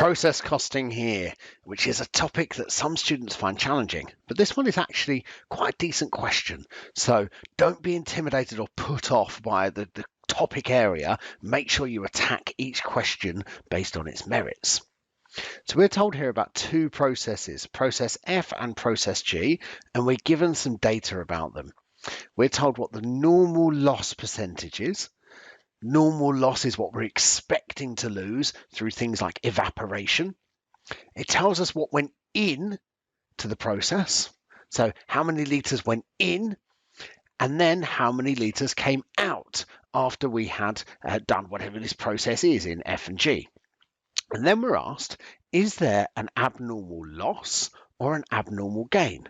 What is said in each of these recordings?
Process costing here, which is a topic that some students find challenging, but this one is actually quite a decent question. So don't be intimidated or put off by the topic area. Make sure you attack each question based on its merits. So we're told here about two processes, process F and process G, and we're given some data about them. We're told what the normal loss percentage is. Normal loss is what we're expecting to lose through things like evaporation. It tells us what went in to the process. So how many litres went in, and then how many litres came out after we had done whatever this process is in F and G. And then we're asked, is there an abnormal loss or an abnormal gain?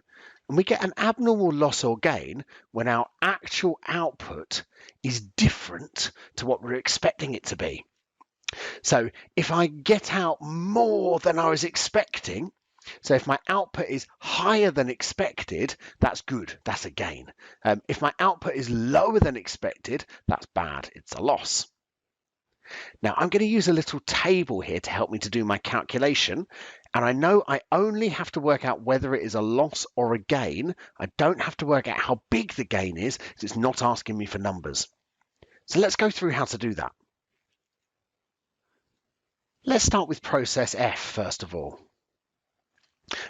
And we get an abnormal loss or gain when our actual output is different to what we're expecting it to be. So if I get out more than I was expecting, so if my output is higher than expected, that's good, that's a gain. If my output is lower than expected, that's bad, it's a loss. Now I'm going to use a little table here to help me to do my calculation, and I know I only have to work out whether it is a loss or a gain. I don't have to work out how big the gain is because it's not asking me for numbers. So let's go through how to do that. Let's start with process F first of all.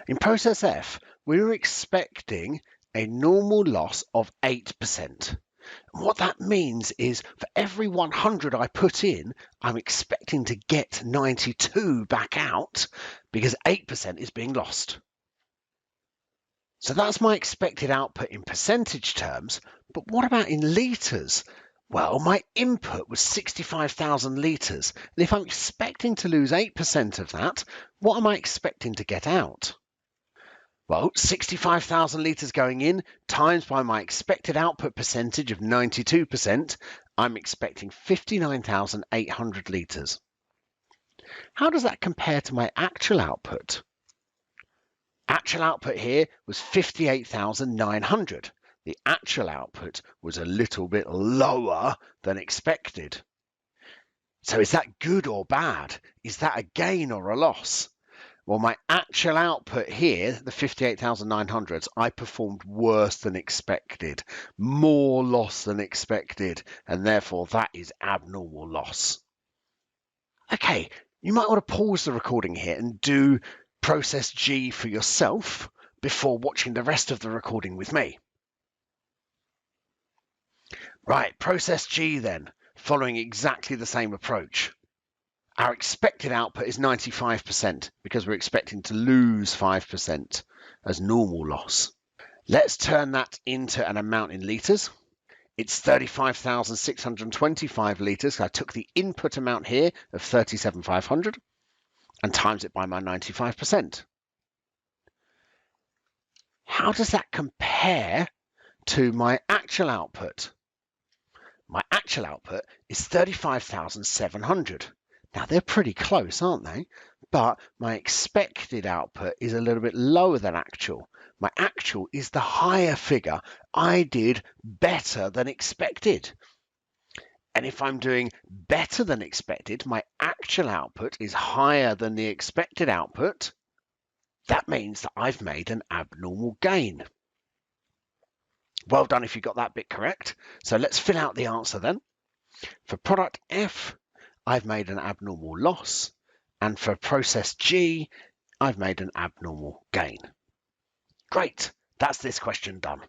In process F, we were expecting a normal loss of 8%. And what that means is for every 100 I put in, I'm expecting to get 92 back out because 8% is being lost. So that's my expected output in percentage terms, but what about in litres? Well, my input was 65,000 litres, and if I'm expecting to lose 8% of that, what am I expecting to get out? Well, 65,000 litres going in times by my expected output percentage of 92%, I'm expecting 59,800 litres. How does that compare to my actual output? Actual output here was 58,900. The actual output was a little bit lower than expected. So is that good or bad? Is that a gain or a loss? Well, my actual output here, the 58,900s, I performed worse than expected, more loss than expected, and therefore that is abnormal loss. Okay, you might want to pause the recording here and do process G for yourself before watching the rest of the recording with me. Right, process G then, following exactly the same approach. Our expected output is 95% because we're expecting to lose 5% as normal loss. Let's turn that into an amount in litres. It's 35,625 litres. I took the input amount here of 37,500 and times it by my 95%. How does that compare to my actual output? My actual output is 35,700. Now, they're pretty close, aren't they? But my expected output is a little bit lower than actual. My actual is the higher figure. I did better than expected. And if I'm doing better than expected, my actual output is higher than the expected output. That means that I've made an abnormal gain. Well done if you got that bit correct. So let's fill out the answer then. For product F, I've made an abnormal loss, and for process G, I've made an abnormal gain. Great, that's this question done.